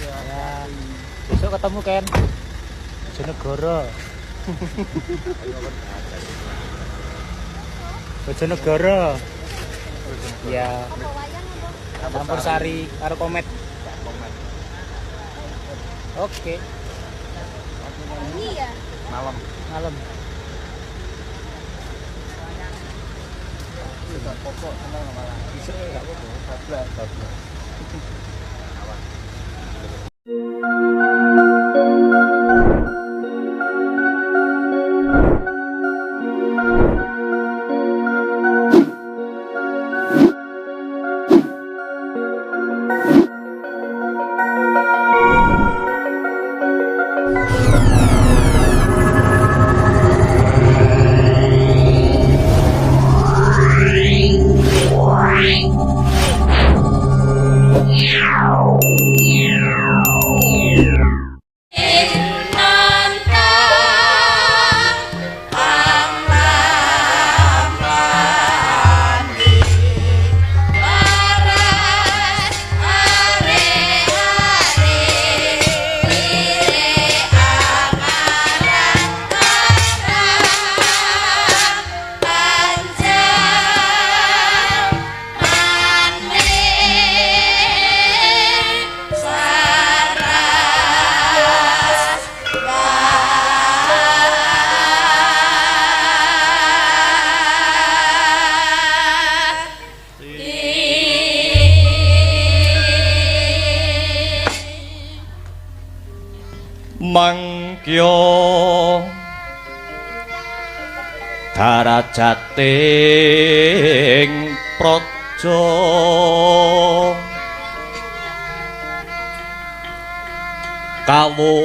Ya. Besok ketemu Ken. Bojonegoro. Bojonegoro. Ya. Campur sari karo komet. Oke. Iya. Malam. Malam. Tidak pokok senang malah. Bisa enggak apa-apa. Bablas. Mangkya darajating praja kawuryan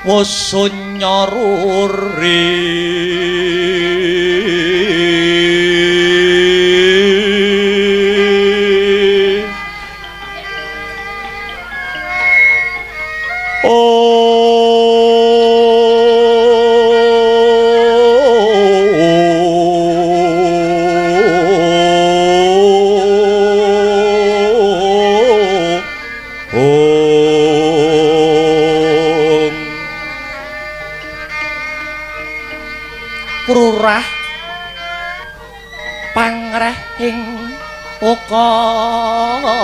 wusunyaruri Prurah pangrehing ukara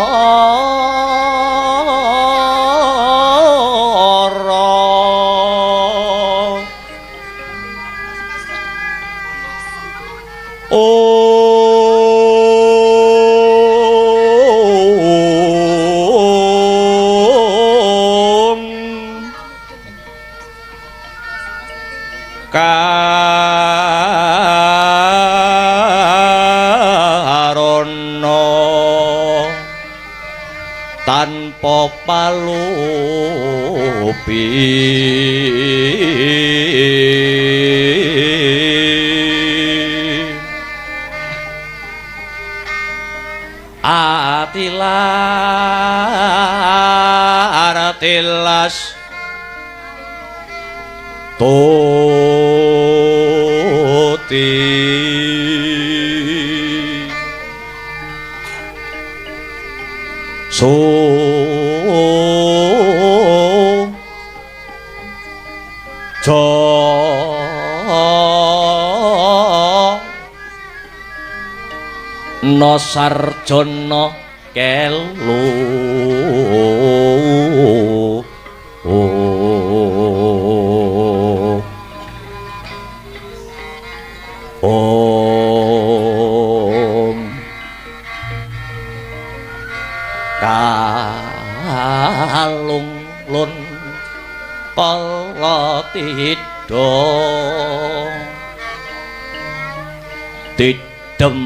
karana tanpa palupi atilas tuti so no sarjana kelu kalung lun kala tidha didem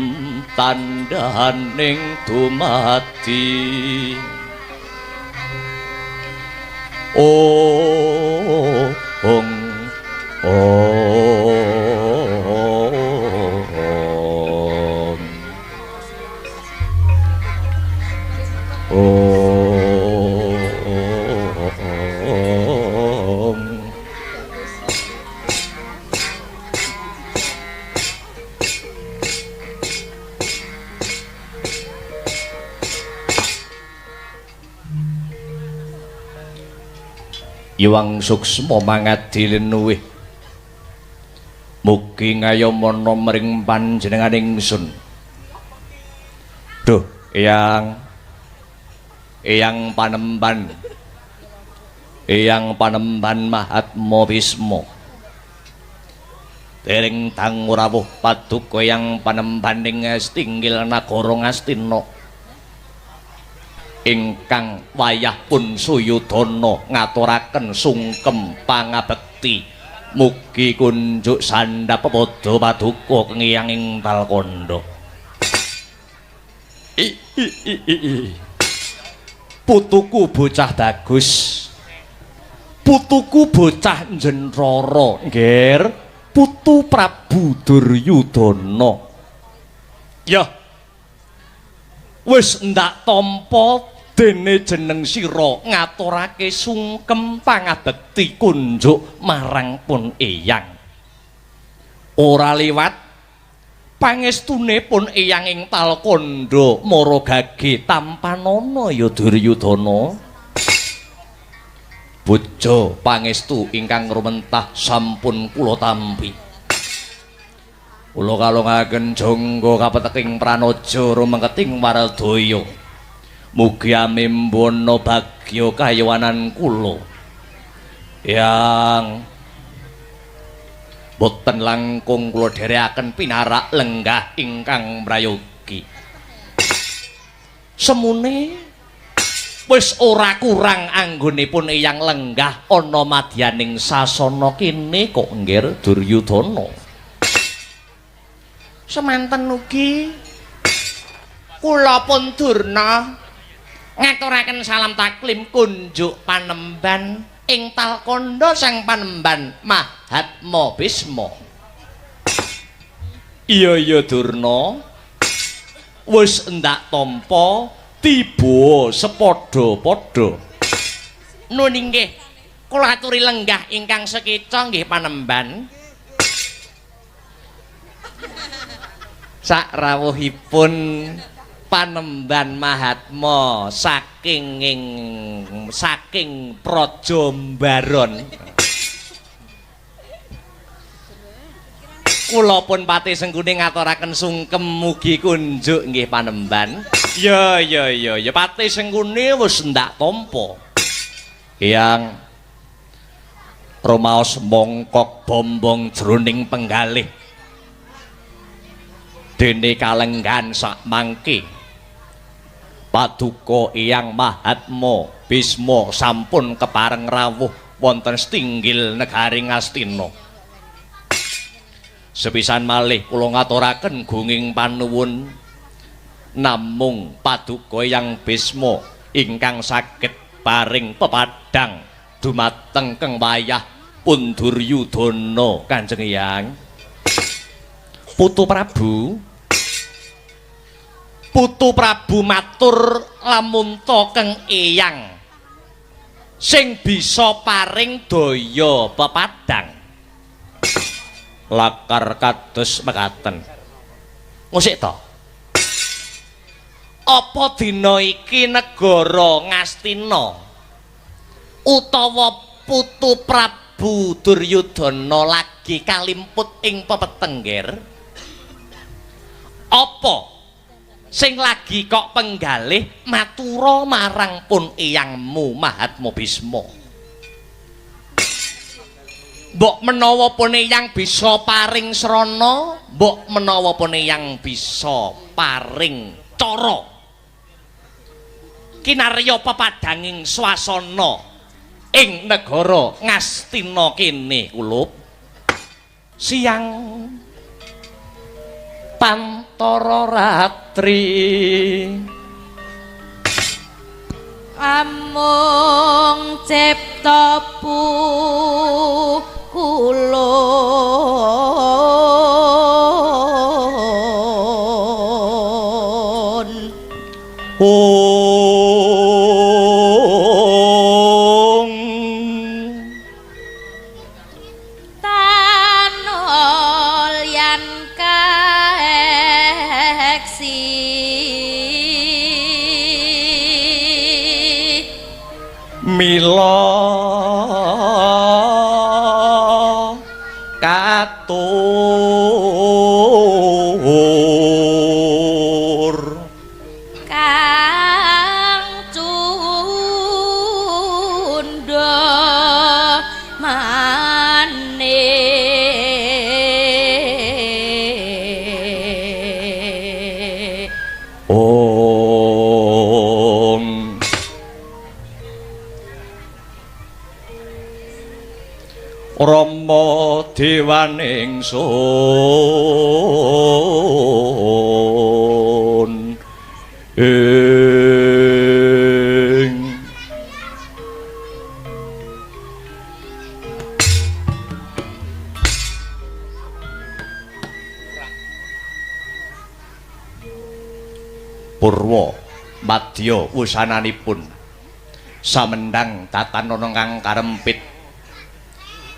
tandhaning dumadi Iwang suksma mangadilen nuwih mugi ngayomana mring panjenenganing ingsun. Duh, Eyang Panemban Mahatma Bisma. Dereng tang rawuh paduka Eyang Panembaning Stinggil Nagara Ngastina. Ingkang wayah pun Suyudana ngaturaken sungkem pangabekti. Mugi kunjuk sandhap padha paduka kengiyanging Talkanda. Putuku bocah bagus, putuku bocah jenrara, nggir, putu Prabu Duryudana. Ya, wis ndak tampa dene jeneng sira ngaturake sungkem pangabekti kunjuk marang pun Eyang. Ora liwat pangestune pun Eyang ing Talkanda Maragage tampanana ya Duryudana. Bojo pangestu ingkang rumentah sampun kula tampi. Kula kalungaken jangga kapeteking pranaja rumengketing Waradaya. Mugi amembana bagya kayawanan kula. Yang boten langkung kula dherekaken pinarak lenggah ingkang mrayogi. Semune wis ora kurang anggonipun Eyang lenggah ana madyaning sasana kene kok nggir Duryudana. Semanten ugi kula pun durna ngaturaken salam taklim kunjuk Panemban ing Talkanda sang Panemban Mahatma Bisma. Iya Durna, wis ndak tampa tiba sepadha-padha. Nun inggih kula aturi lenggah ingkang sekeca nggih Panemban. Sak rawuhipun Panemban Mahatma saking Praja Mbaron. Kula pun pati senggune ngaturaken sungkem mugi kunjuk nggih Panemban. Ya pati senggune wis ndak tampa. Eyang rumaos mongkok bombong jroning penggalih dene kalenggan sak mangke. Paduka Eyang Mahatma Bisma sampun kepareng rawuh wonten Stinggil Negaring Ngastina. Sepisan malih kula ngaturaken gunging panuwun namung Paduka Eyang Bisma ingkang saged paring pepadang dumateng keng wayah pun Duryudana Kanjeng Eyang. Putu Prabu matur lamun ta keng Eyang sing bisa paring daya pepadang. Lakar kados mekaten. Ngusik to. Apa dina iki negara Ngastina utawa putu Prabu Duryudana lagi kalimput ing pepetengger? Apa sing lagi kok penggalih matura marang pun Eyangmu Mahatma Bisma? Mbok menawa pun Eyang bisa paring srana, mbok menawa pun Eyang bisa paring cara kinarya pepadanging swasana ing negara Ngastina kene kulup siang pantara ratri amung cipta kulun tanol yan kaeksi mila dewaning sun Purwa madya wusananipun samendang tatanana kang karempit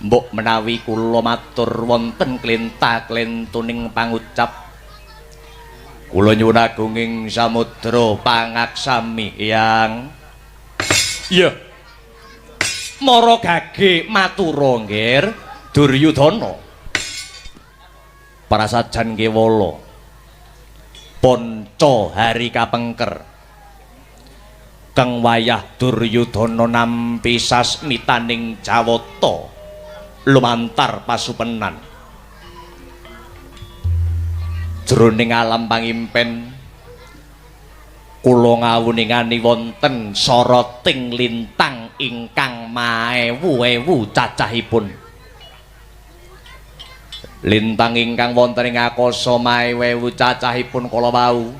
mbok menawi kula matur wonten klenta-klentuning pangucap kula nyuwun agunging samudra pangaksami Hyang iya mara gage matura nggir Duryudana prasajan kewala ponco hari kapengker kang wayah Duryudana nampi sasmitaning Jawata lumantar pasupenan jroning alam pangimpen kula ngawuningani wonten soroting lintang ingkang maewu-ewu cacahipun lintang ingkang wonten ing akasa maewu cacahipun kala wau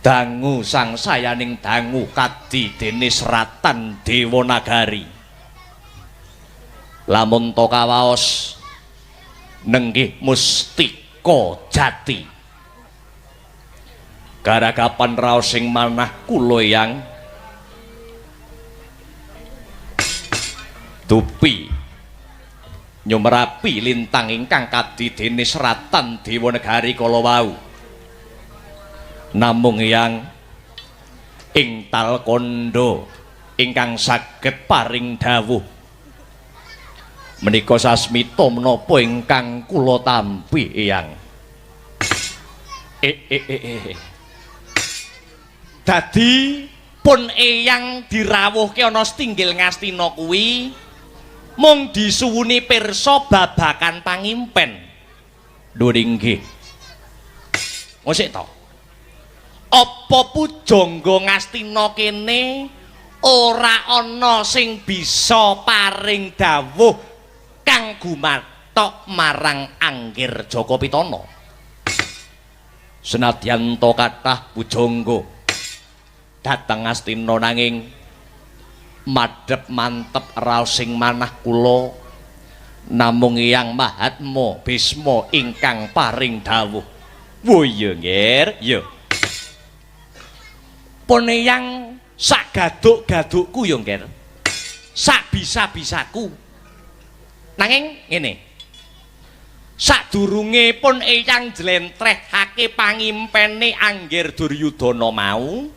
dangu sangsayaning dangu kadi dene seratan Dewanagari lamun to kawaos nenggih mustika jati garagapan raos sing manah kula Hyang dupi nyumrapi lintang ingkang kadi dene seratan Dewanagari kala wau namung Hyang ing talkanda ingkang saged paring dawuh menika sasmita menapa ingkang kula tampi Hyang dadi pun Eyang dirawuhke ana Stinggil Ngastina kuwi mung disuwuni pirsa babakan pangimpen lho nggih ngosik to apa pujangga Ngastina kene ora ana sing bisa paring dawuh kang gumathok marang Anggir Jaka Pitana senadyan to kathah pujangga dhateng Ngastina nanging madhep mantep raos sing manah kula namung Hyang Mahatma Bisma ingkang paring dawuh wo iya nggir ya pun Hyang sak gaduk-gadukku ya nggir sak bisa-bisaku nanging ngene sadurunge pun Eyang jlentrehake pangimpene Anggir Duryudana mau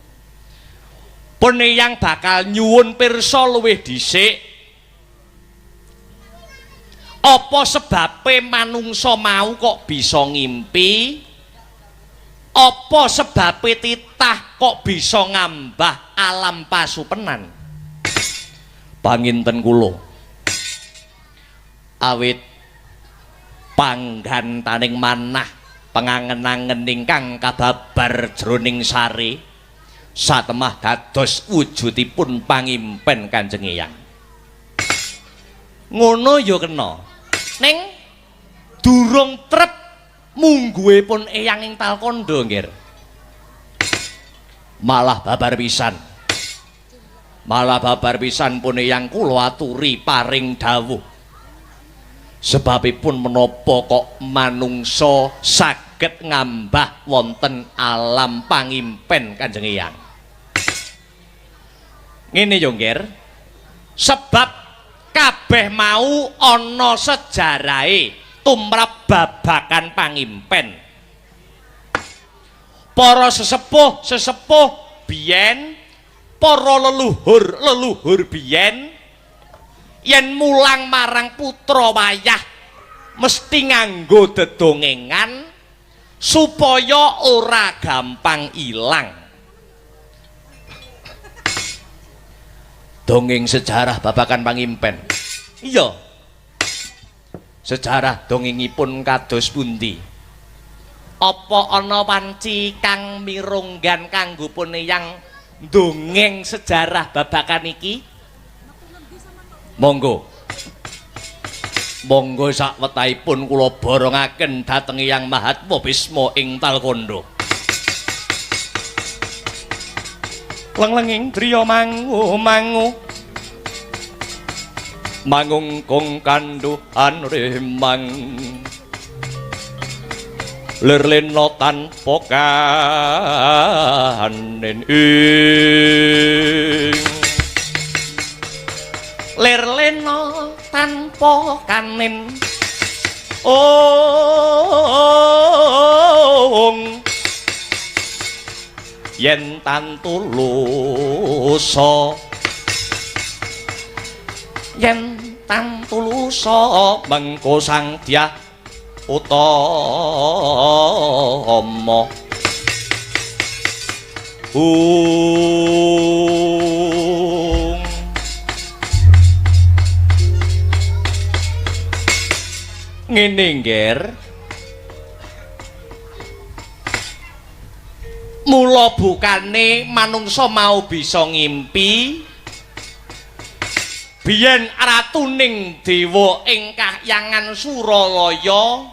pun Eyang bakal nyuwun pirsa luwih dhisik apa sebabe manungsa mau kok bisa ngimpi apa sebabe titah kok bisa ngambah alam pasupenan panginten kula awit panggantaning manah pengangen-angen ingkang kababar jroning sari satemah dados wujudipun pangimpen Kanjeng Hyang ngono ya kena ning durung trep mungguhipun Eyang ing talkanda nggir malah babar pisan pun Eyang kula aturi paring dawuh sebabipun menapa kok manungsa saged ngambah wonten alam pangimpen Kanjeng Hyang ngene yo nggir sebab kabeh mau ana sejarahe tumrap babakan pangimpen para sesepuh biyen para leluhur biyen yen mulang marang putra wayah mesti nganggo dedongengan supaya ora gampang ilang dongeng sejarah babakan pangimpen iya sejarah dongengipun kados pundi apa ana panci kang mirunggan kanggo pun Eyang dongeng sejarah babakan iki monggo Monggo sakwetahipun kula borongaken dhateng Hyang Mahatma Bisma ing Talkondo. Lenglenging driya mangu mangungkung kanduhan remang lirlena tanpa kanen ing lirlena tanpa kanen yen tantulusa mengko sang dyah utama ngene ngger mula bukane manungsa mau bisa ngimpi biyen ratuning dewa ing kahyangan Suralaya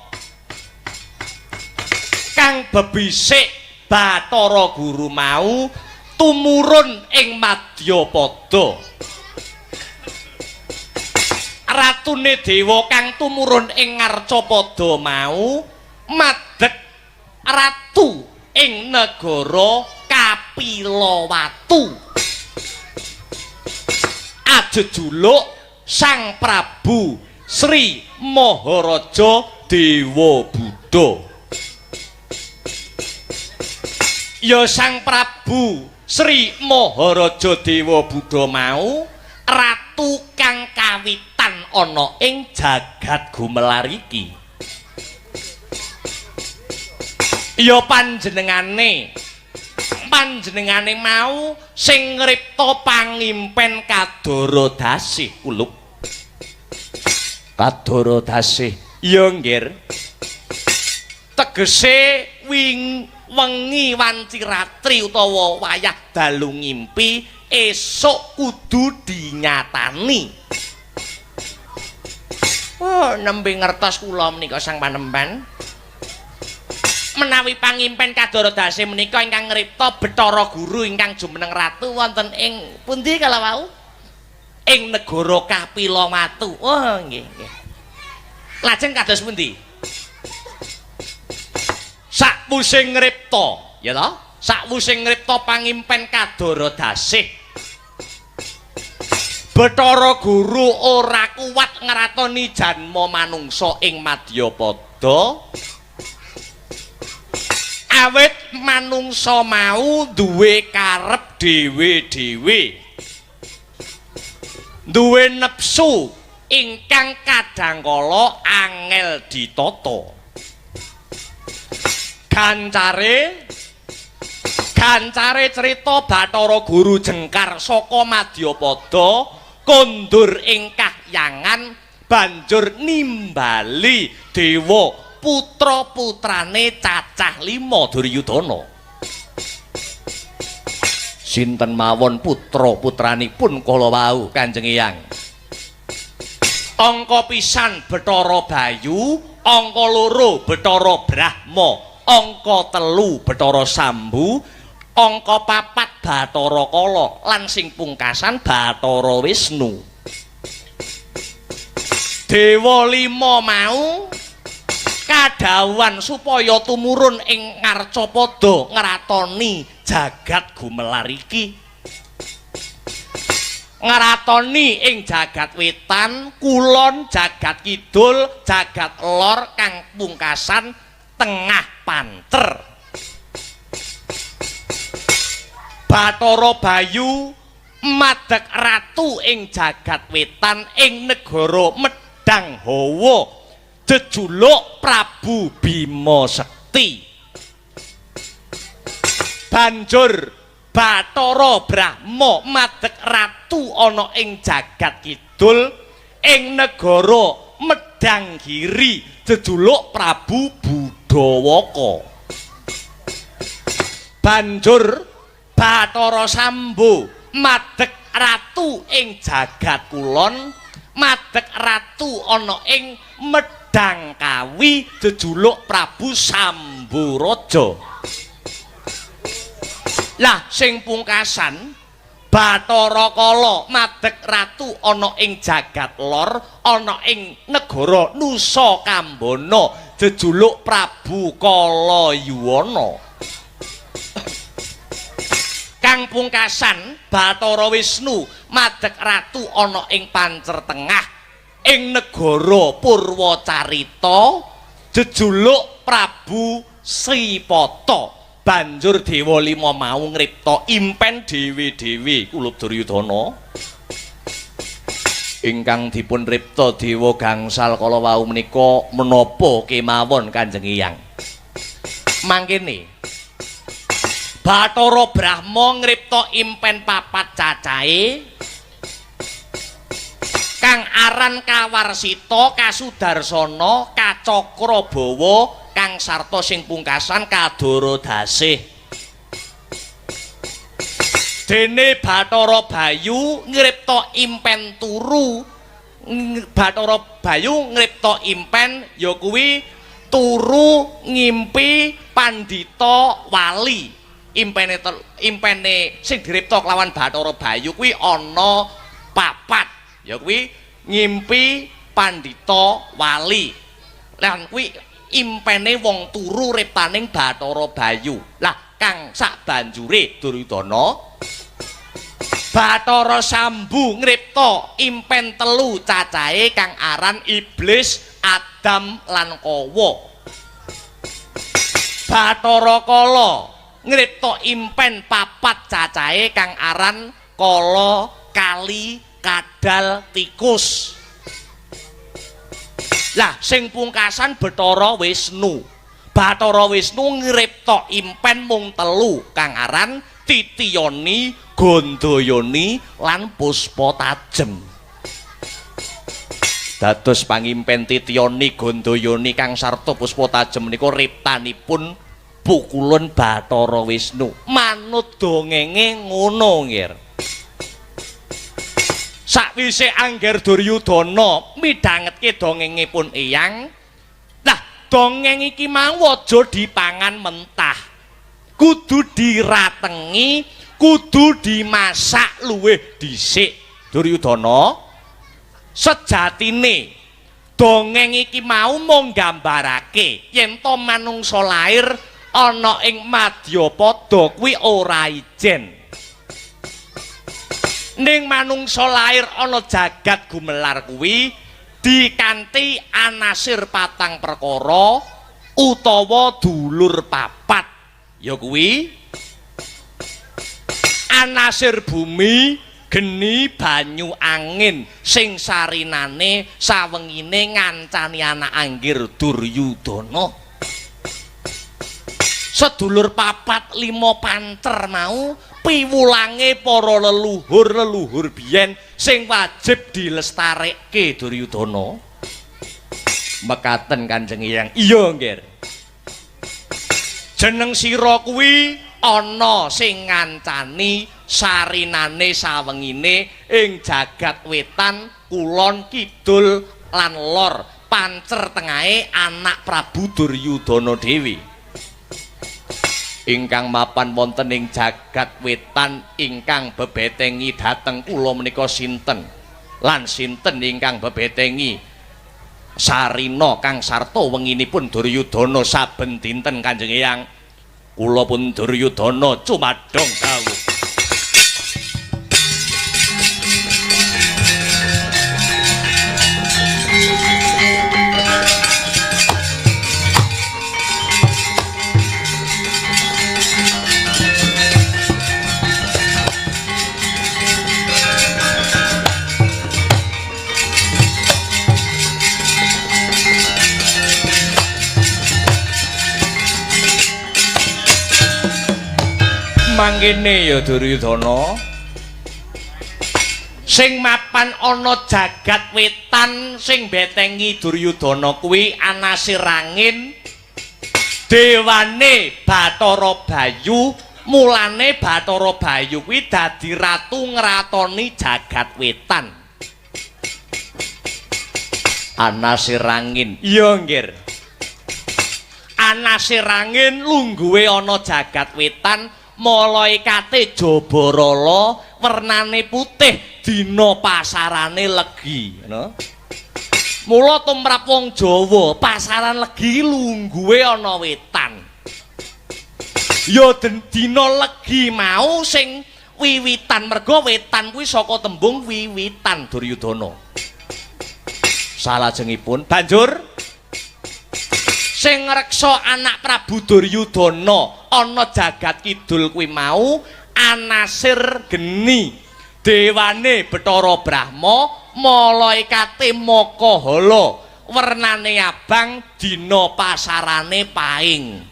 kang bebisik Bathara Guru mau tumurun ing Madyapada. Ratune dewa kang tumurun ing Ngarcapada mau madheg ratu ing negara Kapilawatu. Ajejuluk Sang Prabu Sri Maharaja Dewa Buddha. Ya Sang Prabu Sri Maharaja Dewa Buddha mau ratu kang kawitan ana ing jagat gumelar iki. Ya panjenengane mau sing ngripta pangimpen Kadara Dasih Kuluk. Kadara Dasih ya nggir. Tegese wengi wanci ratri utawa wayah dalu ngimpi esuk kudu dinyatani. Oh, nembe ngertos kula menika Sang Panembahan. Menawi pangimpen Kadara Dasih menika ingkang ngripta Bathara Guru ingkang jumeneng ratu wonten ing pundi kala wau? Ing negara Kapilawatu. Oh, nggih, nggih. Lajeng kados pundi? Sakwise ngripta, ya ta? Sakwise ngripta pangimpen Kadara Dasih, Bathara Guru ora kuwat ngratoni janma manungsa ing Madyapada. Awit manungsa mau duwe karep dhewe-dhewe, duwe nepsu ingkang kadhangkala angel ditata. Gancare crita Bathara Guru jengkar saka Madyapada kondur ing kahyangan banjur nimbali dewa putra-putrane cacah 5 Duryudana. Sinten mawon putra-putranipun kala wau Kanjeng Hyang? Angka pisan Bathara Bayu, angka 2 Bathara Brahma, angka 3 Bathara Sambu, angka 4 Bathara Kala lan sing pungkasan Bathara Wisnu. Dewa 5 mau kadhawan supaya tumurun ing Ngarcapada ngratoni jagat gumelar iki. Ngratoni ing jagat wetan, kulon, jagat kidul, jagat lor kang pungkasan tengah panter. Bathara Bayu madheg ratu ing jagat wetan ing negara Medang Hawa jejuluk Prabu Bima Sekti. Banjur Bathara Brahma madheg ratu ana ing jagat kidul ing negara Medanggiri jejuluk Prabu Budawaka. Banjur Bathara Sambu madheg ratu ing jagat kulon madeg ratu ana ing Medang Kawi jejuluk Prabu Samburaja. Lah sing pungkasan Bathara Kala madeg ratu ana ing jagat lor ana ing negara Nusa Kambana jejuluk Prabu Kalayuwana. Kang pungkasan Bathara Wisnu madeg ratu ana ing Pancer Tengah ing negara Purwacarita jejuluk Prabu Sripata. Banjur Dewa Lima mau ngripta impen dhewe-dhewe Kulub Duryudana ingkang dipun ripta Dewa Gangsal kala wau menika menapa kemawon Kanjeng Hyang. Mangkene Bathara Brahma ngripta impen papat cacahe kang aran Kawarsita, Kasudarsana, Kacakrabawa, kang sarta sing pungkasan Kadorodasih. Dene Bathara Bayu ngripta impen turu. Bathara Bayu ngripta impen ya kuwi turu ngimpi pandhita wali. Impene sing diripta kelawan Bathara Bayu kuwi ana papat. Ya kuwi ngimpi pandhita wali. Lan kuwi impene wong turu riptaning Bathara Bayu. Lah kang sak banjure Duryudana Bathara Sambu ngripta impen telu cacahe kang aran Iblis, Adam lan Kawa. Bathara Kala ngripta impen papat cacahe kang aran Kala, Kali, Kadal, Tikus. Lah sing pungkasan Bathara Wisnu. Bathara Wisnu ngripta impen mung telu kang aran Titiyoni, Gandayani lan Puspatajem. Dados pangimpen Titiyoni, Gandayani kang sarta Puspatajem menika riptanipun pukulun Bathara Wisnu. Manut dongenge ngono nggih. Sakwise angger Duryudana midhangetke dongengipun Eyang. Lah dongeng iki mau aja dipangan mentah. Kudu diratengi, kudu dimasak luwih dhisik. Duryudana sejatine dongeng iki mau mung nggambarake yen to manungsa lair ana ing Madyapada kuwi ora ijen. Ning manungsa lair ana jagat gumelar kuwi dikanthi anasir patang perkara utawa dulur papat. Ya kuwi anasir bumi, geni, banyu, angin sing sarinane sawengine ngancani anak anggir Duryudana. Sedulur papat 5 panter mau piwulange para leluhur biyen sing wajib dilestarekke Duryudana. Mekaten Kanjeng Hyang. Iya nggih. Jeneng sira kuwi ana sing ngancani sarinane sawengine ing jagat wetan, kulon, kidul lan lor, pancer tengahe anak Prabu Duryudana dhewe. Ingkang mapan wonten ing jagat wetan ingkang bebetengi dhateng kula menika sinten? Lan sinten ingkang bebetengi sarina kang sarta wenginipun Duryudana saben dinten Kanjeng Hyang? Kula pun Duryudana cumadong dawuh. Mangkene ya Duryudana sing mapan ana jagat wetan sing betengi Duryudana kuwi anasir angin dewane Bathara Bayu. Mulane Bathara Bayu kuwi dadi ratu ngratoni jagat wetan. Anasir angin. Iya, nggih. Anasir angin lungguhe ana jagat wetan, malaikate Jabarala wernane putih, dina pasarane legi, ngono. Mula tumrap wong Jawa, pasaran legi lungguhe ana wetan. Ya dina legi mau sing wiwitan, merga wetan kuwi saka tembung wiwitan Duryudana. Salajengipun banjur sing ngreksa anak Prabu Duryudana ana jagat kidul kuwi mau Anasir geni, dewane Bathara Brahma, malaikate Makahala, wernane abang, dina pasarane paing.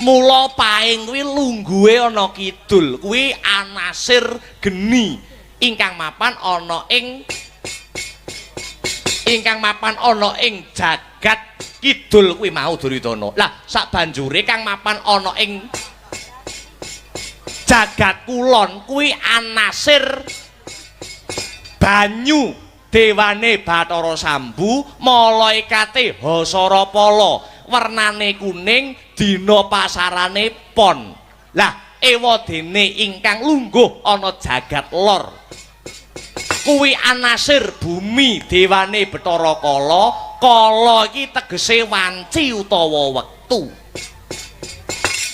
Mula paing kuwi lungguhe ana kidul, kuwi Anasir geni ingkang mapan ana ing jagat kidul kuwi mau Duryudana. Lah sabanjure kang mapan ana ing jagat kulon kuwi Anasir banyu, dewane Bathara Sambu, malaikate Hasarapala, wernane kuning, dina pasarane pon. Lah ewadene ingkang lungguh ana jagat lor kuwi Anasir bumi, dewane Bathara Kala. Kala iki tegese wanci utawa wektu.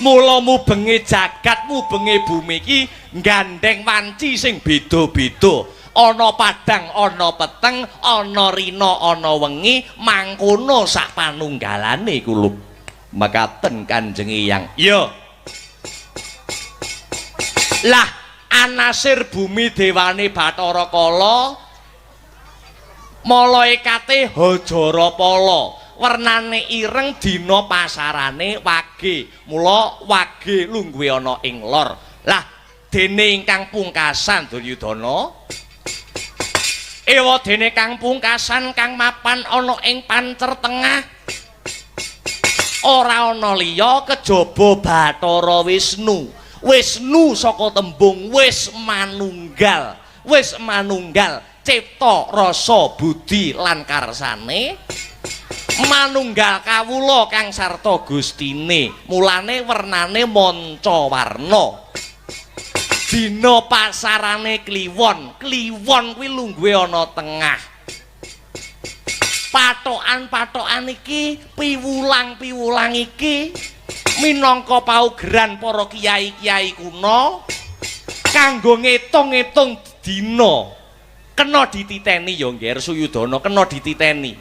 Mula mubengi jagat, mubengi bumi iki gandeng wanci sing beda-beda. Ana padang, ana peteng, ana rina, ana wengi, mangkono sak panunggalane kulup. Mekaten Kanjeng Hyang. Iya. Lah Anasir bumi, dewane Bathara Kala, malaikate Hajarapala, wernane ireng, dina pasarane wage. Mula wage lungguhe ana ing lor. Lah dene ingkang pungkasan Duryudana, ewadene kang pungkasan kang mapan ana ing pancer tengah, ora ana liya kejaba Bathara Wisnu. Wisnu saka tembung wis manunggal. Wis manunggal cipta, rasa, budi lan karsane, manunggal kawula kang sarta Gustine. Mulane wernane manca warna. Dina pasarane kliwon. Kliwon kuwi lungguhe ana tengah. Patokan-patokan iki, piwulang-piwulang iki minangka paugeran para kiai-kiai kuna kanggo ngitung-ngitung dina. Kena dititeni ya nggih Suyudana, kena dititeni.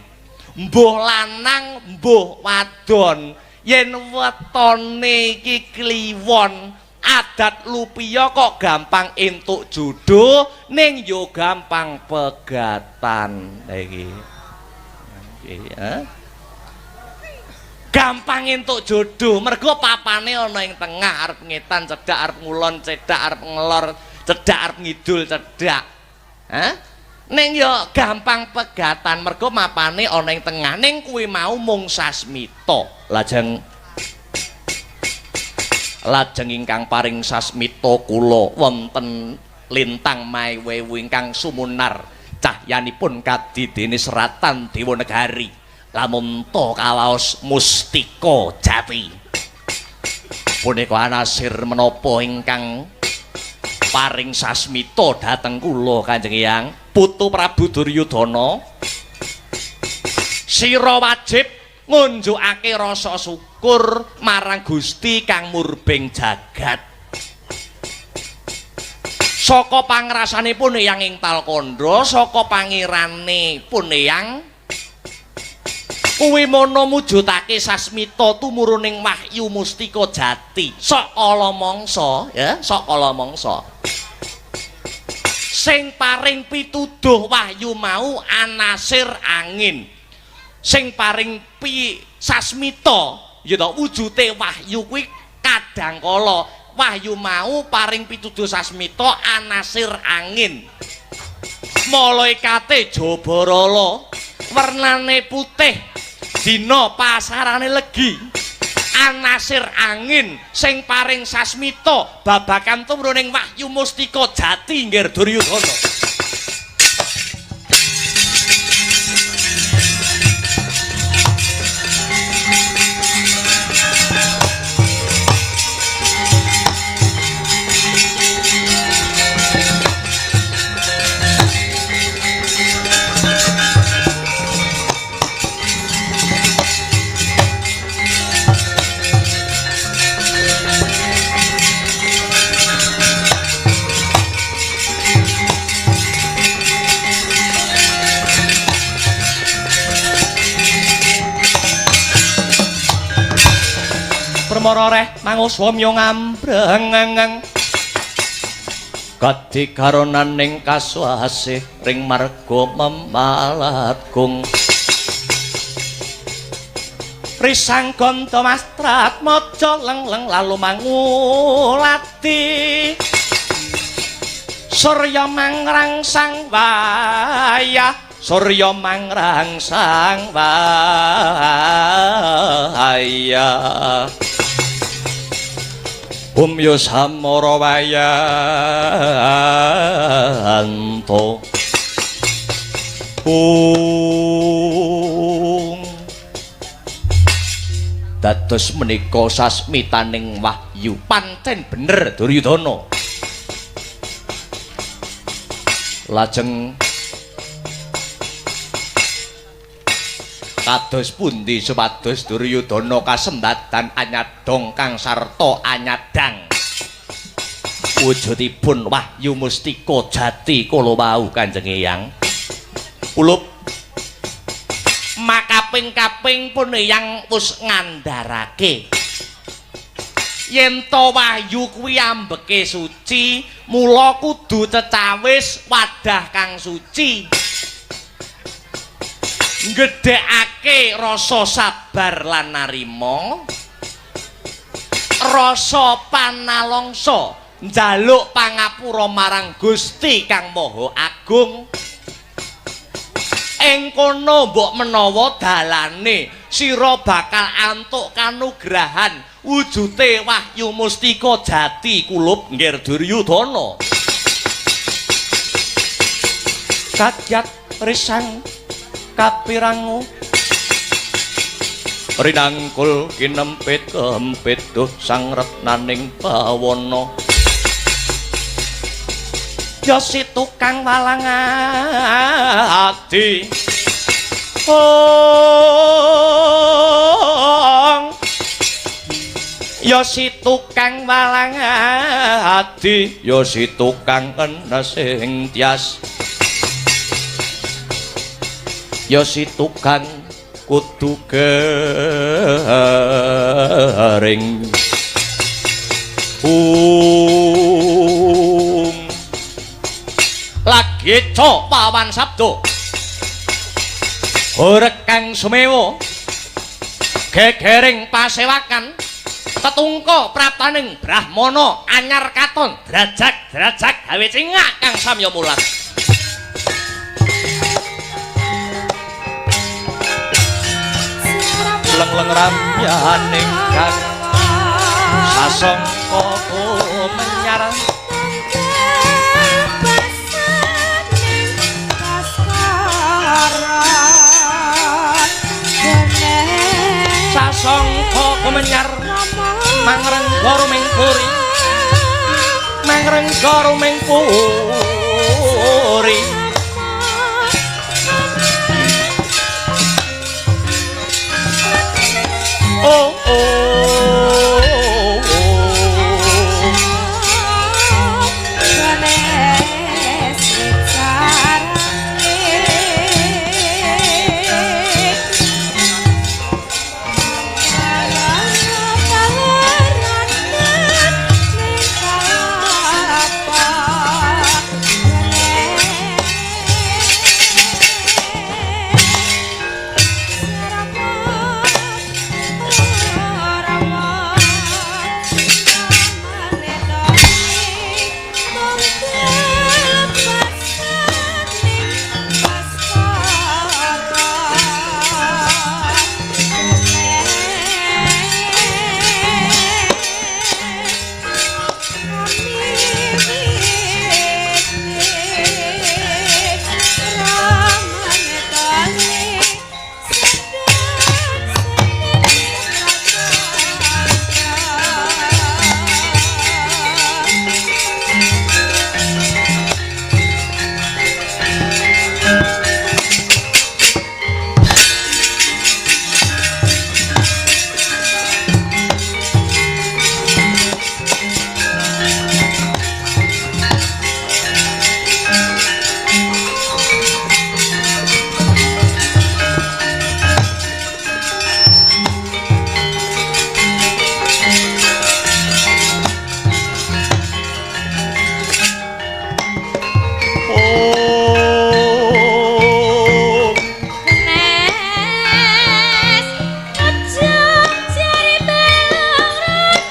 Mbuh lanang, mbuh wadon, yen wetone iki kliwon, adat lupiya kok gampang entuk jodoh, ning yo gampang pegatan. Lah iki. Gampang entuk jodoh, mergo papane ana ing tengah, arep ngetan cedhak, arep ngulon cedhak, arep ngelor cedhak, arep ngidul cedhak. Ning ya gampang pegatan, mergo mapane ana ing tengah. Ning kuwi mau mung sasmita. Lajeng ingkang paring sasmita kula wonten lintang mawewu ingkang sumunar, cahyanipun kadidene seratan Dewa Negari. Lamun to kawaos mustika jati. Punika Anasir menapa ingkang paring sasmita dhateng kula Kanjeng Hyang? Putu Prabu Duryudana, sira wajib ngunjukake rasa syukur marang Gusti kang murbeng jagat. Saka pangrasanipun Hyang ing Talkandra, saka pangeranipun Hyang kuwi mono mujudake sasmita tumuruning wahyu mustika jati. Sok kala mangsa, ya, sok kala mangsa. Sing paring pituduh wahyu mau Anasir angin. Sing paring sasmita ya ta wujude wahyu kuwi kadangkala wahyu mau paring pituduh sasmita Anasir angin. Malaikate Jabarala wernane putih, dina pasarane legi. Anasir angin sing paring sasmita babakan tumruning wahyu mustika jati nggih Duryudana. permara reh manguswamya ngambreng kadhi karonaning kaswasih ring marga memalatgung risang ganta mastrat maja leng-leng lalu mangulati surya mangrangsang wayah surya mangrangsang wayah umya samara wayanto dados menika sasmitaning wahyu pancen bener Duryudana lajeng kados pundi supados Duryudana kasembatan anyadong kang sarta anyadang wujudipun wahyu mustika jati kala wau Kanjeng Eyang kulup makaping-kaping pun yang wis ngandharake yen to wahyu kuwi ambeke suci mula kudu cecawis wadah kang suci gedhekake rasa sabar lan narima rasa panalongsa njaluk pangapura marang Gusti Kang Maha Agung ing kono mbok menawa dalane sira bakal antuk kanugrahan wujute wahyu mustika jati kulup nggih Duryudana kagyat risang kapirangu rinangkul kinempit kempit duh sang retnaning bawana ya si tukang walang ati ya si tukang walang ati ya si tukang enesing tias ya si tukang kudu garing lagi cok pawan sabdo Horekang sumewo gegering pasewakan tetungko praptaning brahmana anyar katon drajak gawe cingak kang samya mulat leng-leng ramyaning kang sasangka menyar sasangka menyar mangrenggara mengpuri mangrenggara mengpuri oh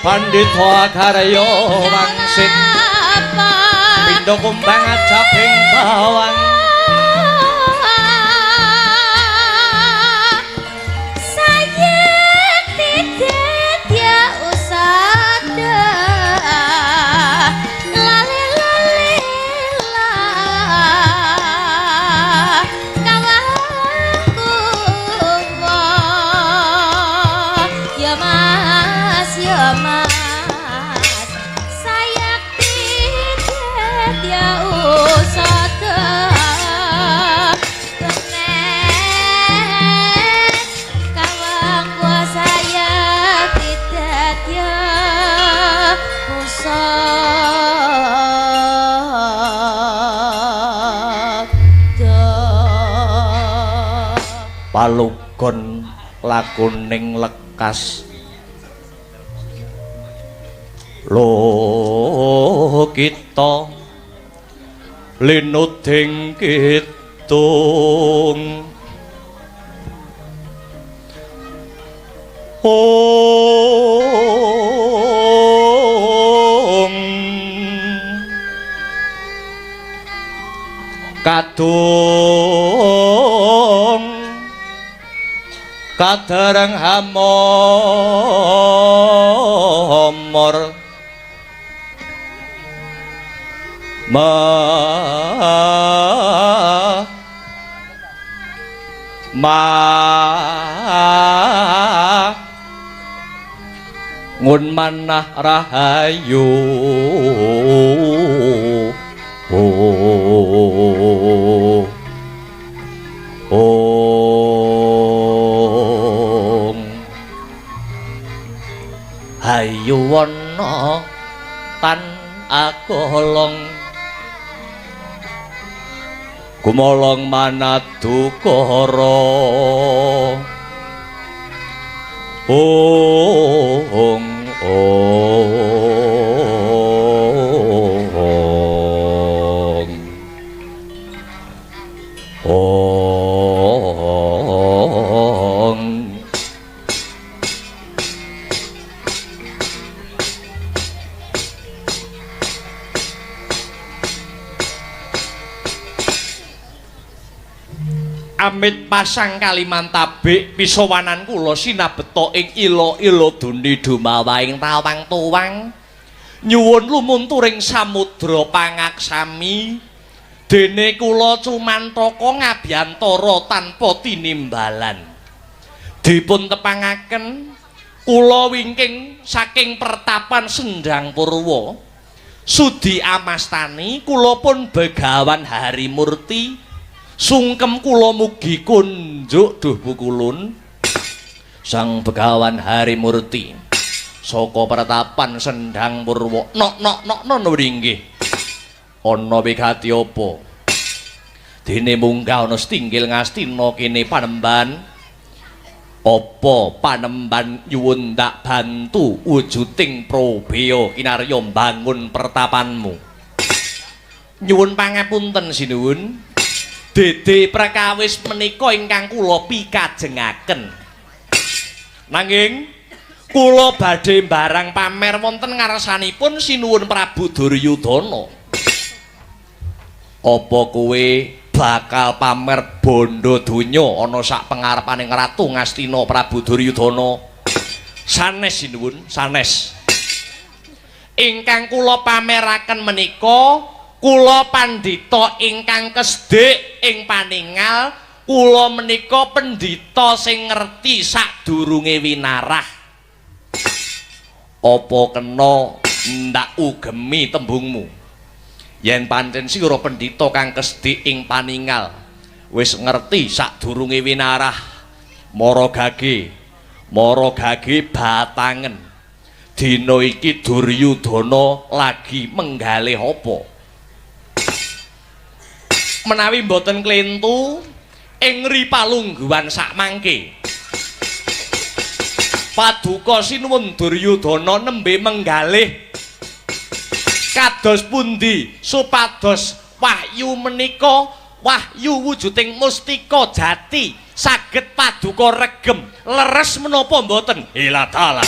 Pandita Agarya wangsit pindha kumbang ajabing bawang palugon lakuning lekas lo kita linuding kitung kadung kadarang hamomor ngun manah rahayu hayu wana tan agolong gumolong manadukara ong amit pasang kaliman tabik pisawanan kula sinabeta ing ila-ila duni dumawaing tawang tuwang nyuwun lumunturing samudra pangaksami dene kula cumantaka ngabiyantara tanpa tinimbalan dipun tepangaken kula wingking saking pertapan Sendang Purwa sudi amastani kula pun Begawan Harimurti sungkem kula mugi kunjuk duh pukulun Sang Begawan Harimurti saka pertapan Sendang Purwa nok nono inggih ana wigati apa dene munggah ana setinggil Ngastina kene Panemban apa Panemban nyuwun ndak bantu wujuding probaya kinarya mbangun pertapanmu nyuwun pangapunten sinuwun dede prakawis menika ingkang kula pikajengaken nanging kula badhe barang pamer wonten ngarsanipun sinuwun Prabu Duryudana apa kowe bakal pamer bondo donya ana sak pengarepaning Ratu Ngastina Prabu Duryudana sanes sinuwun sanes ingkang kula pameraken menika kula pandhita ingkang kesdik ing paningal kula menika pendhita sing ngerti sadurunge winarah apa kena ndak ugemi tembungmu yen pancen sira pendhita kang kesdik ing paningal wis ngerti sadurunge winarah mara gage batangen dina iki Duryudana lagi menggalih apa menawi mboten klentu ing ripalungguhan sakmangke paduka sinuwun Duryudana nembe menggalih kados pundi supados wahyu menika wahyu wujuding mustika jati saged paduka regem leres menapa mboten hiladala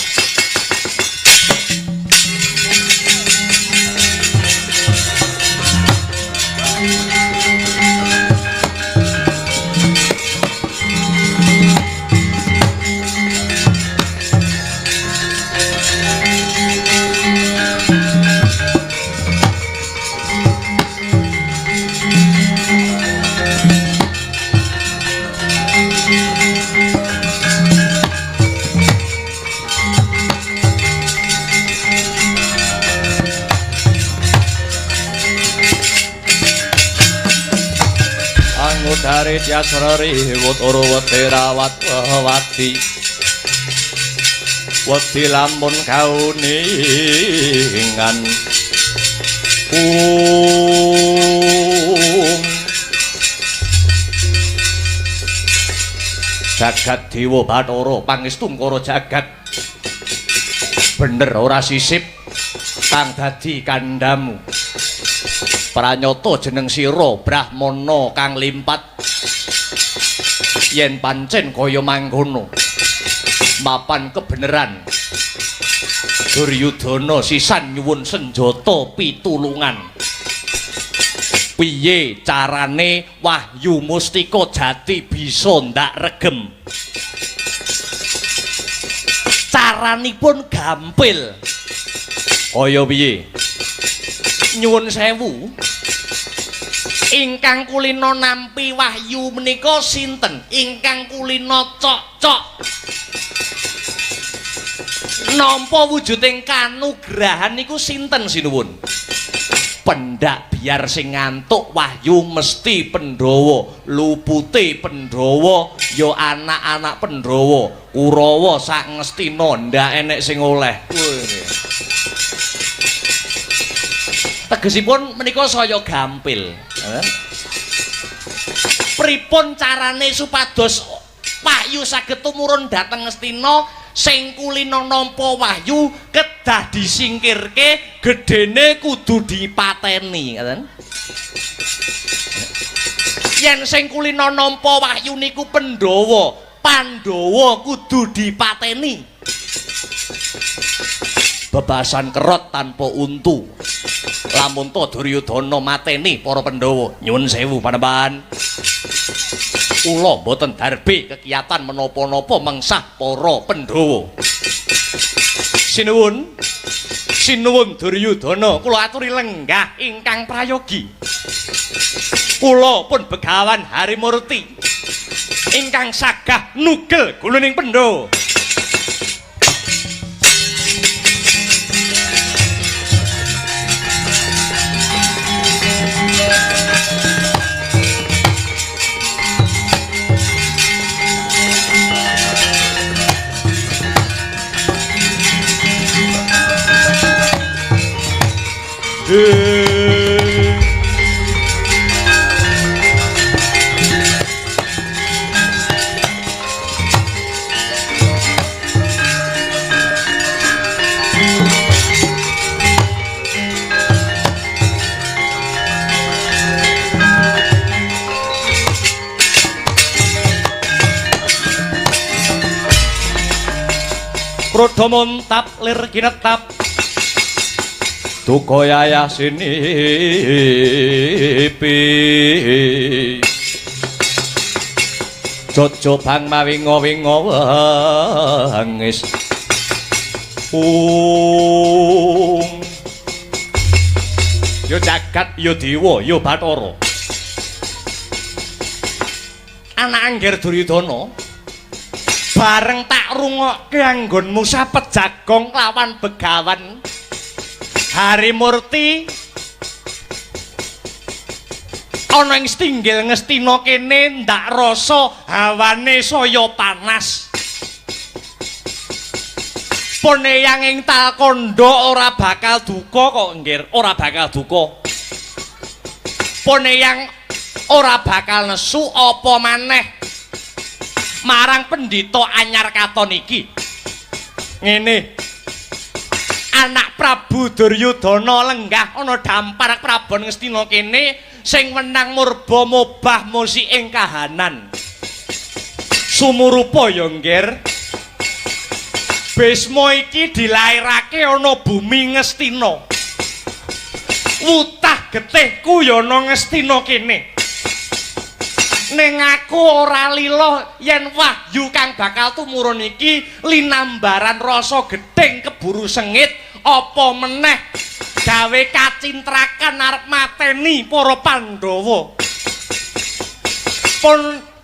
dari tiasrari wutoro wetirawat wati wedi lamun kauningan jagat dewa Bathara pangestungkara jagat bener ora sisip kang dadi kandhamu pranyata jeneng sira Brahmana kang limpat yen pancen kaya mangkono mapan kebeneran Duryudana sisan nyuwun senjata pitulungan piye carane Wahyu Mustika Jati bisa ndak regem caranipun gampil kaya piye nyuwun sewu ingkang kulina nampi wahyu menika sinten ingkang kulina cocok nampa wujuding kanugrahan niku sinten sinuwun pendak biar sing ngantuk wahyu mesti Pandhawa lupute Pandhawa ya anak-anak Pandhawa Kurawa sak ngestina ndak enek sing oleh tegesipun menika saya gampil pripun carane supados wahyu saged tumurun dhateng Ngastina sing kulina nampa wahyu kedah disingkirke gedene kudu dipateni ngoten yen sing kulina nampa wahyu niku Pandhawa Pandhawa kudu dipateni bebasan kerot tanpa untu lamun to Duryudana mateni para Pandhawa nyuwun sewu panembahan kula boten darbe kegiatan menapa-napa mengsah para Pandhawa sinuwun Duryudana kula aturi lenggah ingkang prayogi kula pun begawan Harimurti ingkang sagah nugel guluning Pandhawa Rodo montap lir ginetap duka yayah sinipi jojo bang mawinga-winga wangis yo jagat yo dewa yo Bathara anak Angger Duryudana bareng tak rungokke anggonmu sapet jagong lawan begawan Harimurti ana ing stinggil Ngastina kene ndak rasa hawane saya panas Poneyang ing Talkanda ora bakal duka kok nggir ora bakal duka Poneyang ora bakal nesu apa maneh marang pendhita anyar katon iki ngene anak Prabu Duryudana lenggah ana dampar Prabon Ngastina kene sing menang murba mobah musi ing kahanan sumurupa ya nggir Bisma iki dilairake ana bumi Ngastina wutah getihku ya ana Ngastina kene ning aku ora lila yen wahyu kang bakal tumurun iki linambaran rasa gedeng keburu sengit apa meneh gawe kacintrakan arep mateni para Pandhawa pun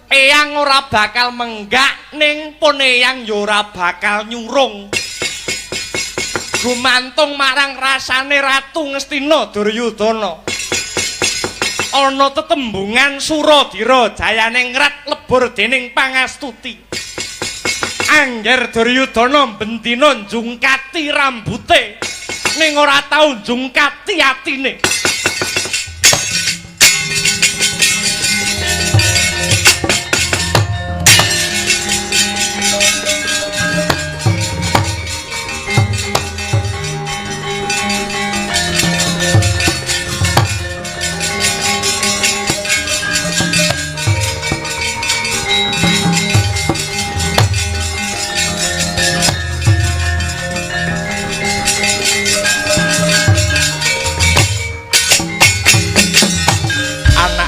eyang ora bakal menggak ning pun eyang ya ora bakal nyurung gumantung marang rasane Ratu Ngastina Duryudana ana tetembungan Suradira jayane ngrat lebur dening Pangastuti. Angger Duryudana bendina njungkati rambute ning ora tau njungkati atine.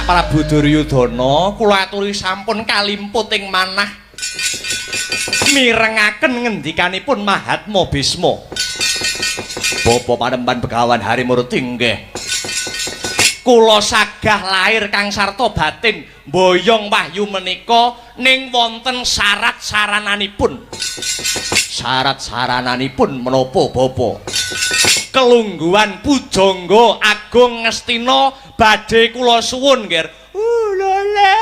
Prabu Duryudana kula aturi sampun kalimput ing manah mirengaken ngendikanipun Mahatma Bisma. Bapa Panembahan Begawan Harimurti nggih. Kula sagah lair kang sarta batin mboyong wahyu menika ning wonten syarat-sarananipun. Syarat-sarananipun menapa Bapa? Kelungguhan pujangga agung Ngastina badhe kula suwun nggih. Lole.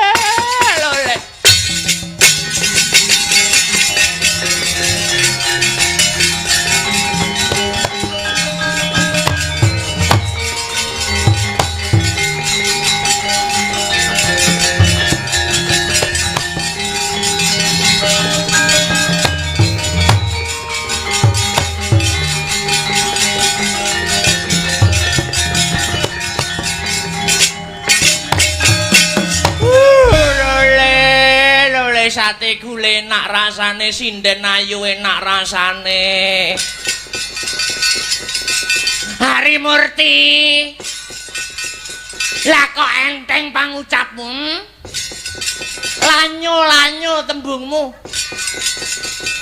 Sate gule enak rasane, sinden ayu enak rasane. Harimurti, lah kok enteng pangucapmu? Lanyo tembungmu.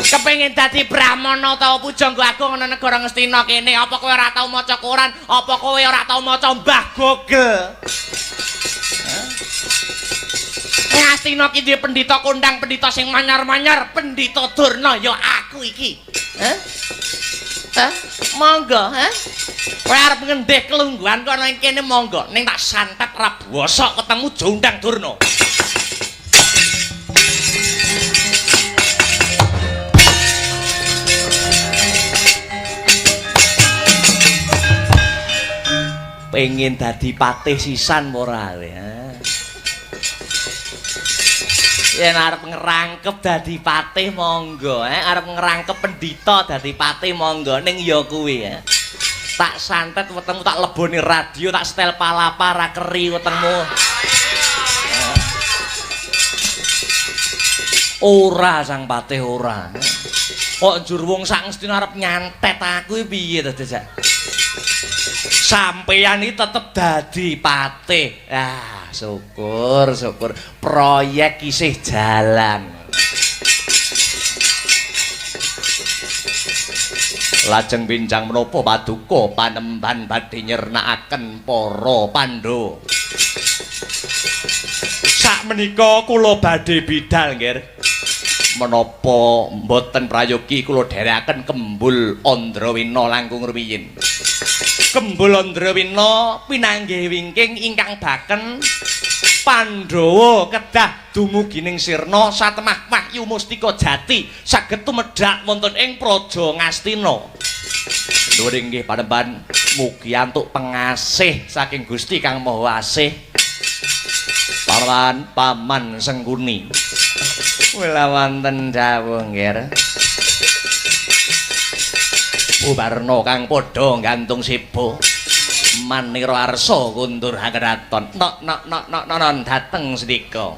Kepengin dadi brahmana utawa pujangga agung ana negara Ngastina kene, apa kowe ora tau maca Quran? Apa kowe ora tau maca Mbah Gogel? Ngastina ki duwe pendhita kondang, pendhita sing manyar-manyar, pendhita Durna ya aku iki. Monggo, kowe arep ngendih kelungguhan kok nang kene monggo, ning tak santet rabosok ketemu Jondang Durna. Pengen dadi patih sisan ora kowe? Yen arep ngerangkep dadi patih monggo, arep ngerangkep pendhita dadi patih monggo, ning ya kuwi tak santet wetengmu, tak leboni radio, tak setel palapa ra keri wetengmu. Ora sang patih ora. Kok njur wong sak Ngastina arep nyantet aku piye to, Dak? Sampeyan iki tetep dadi patih. Syukur proyek isih jalan. Lajeng pinjang menapa paduka Panembahan badhe nyernakaken para Pandhawa. Sakmenika kula badhe bidal nggih. Menapa mboten prayogi kula dherekaken Kembul Andrawina langkung rumiyin. Kembul Andrawina pinanggih wingking ingkang baken Pandhawa kedah dumugi ning sirna satemah wahyu mustika jati saged tumedhak wonten ing praja Ngastina. Nuwun inggih Panembahan mugi antuk pengasih saking Gusti Kang Maha Asih. Paman Sengkuni. Mula wonten dawuh nggih. Ubarna kang padha gantung sibo manira arsa kundur hangeraton nok dateng sedika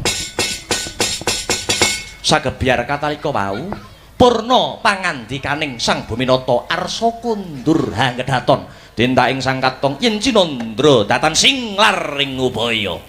sagebyar katalika wau purna pangandikaning Sang Buminata arsa kundur hangeraton dintaking Sang Katong yen Cinandra datan singlar ing ubaya.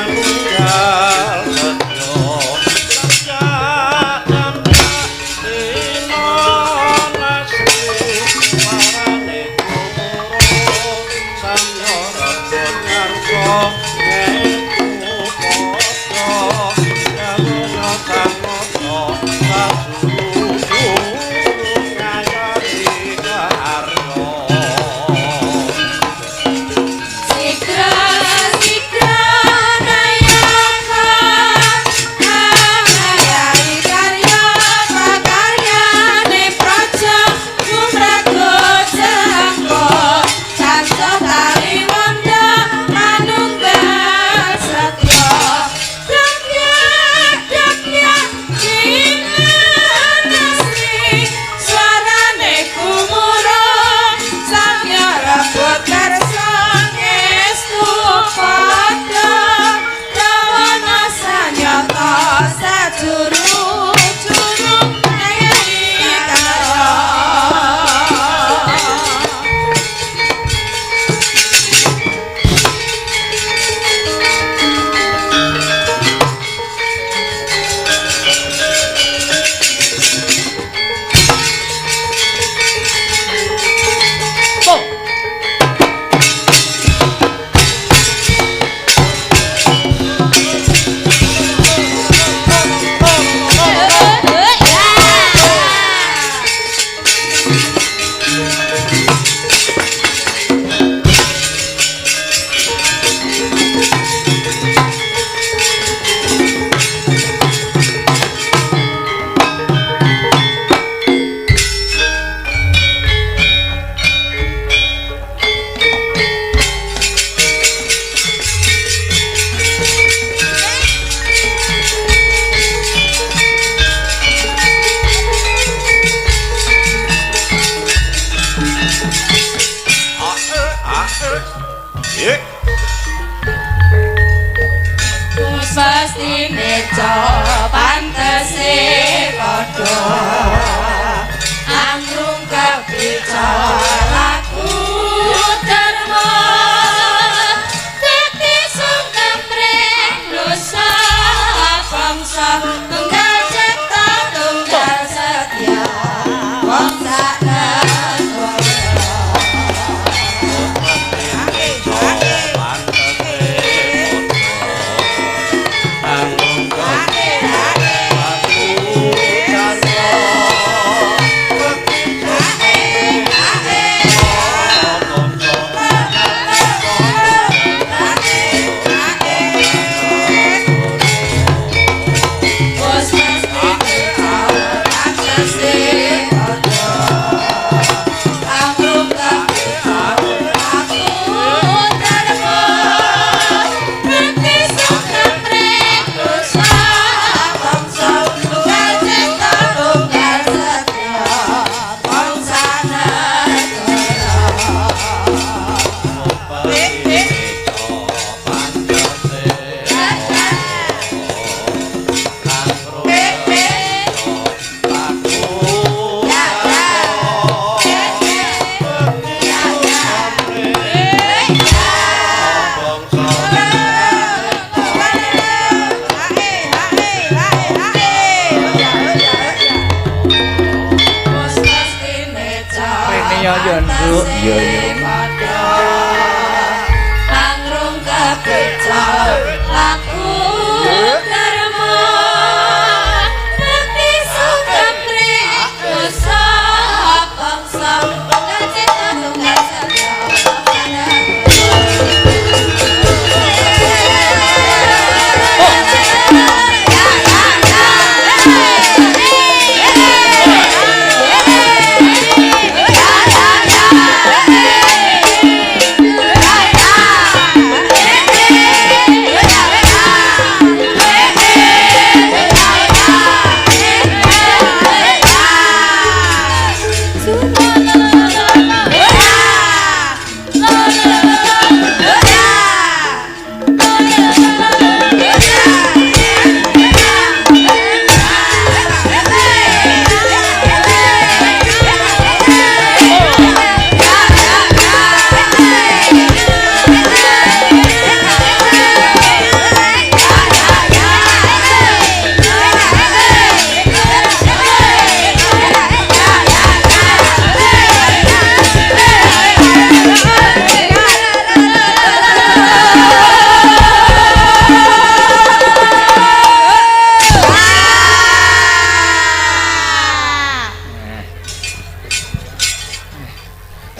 Hey!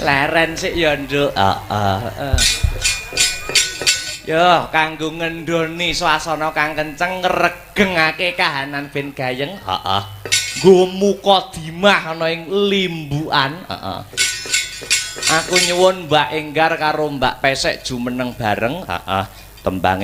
Leren sik ya, Nduk. Heeh. Yo, kanggo ngendhoni swasana kang kenceng ngregengake kahanan ben gayeng. Heeh. Nggo mukadimah ana ing limbukan. Heeh. Aku nyuwun Mbak Enggar karo Mbak Pesek jumeneng bareng. Heeh. Tembange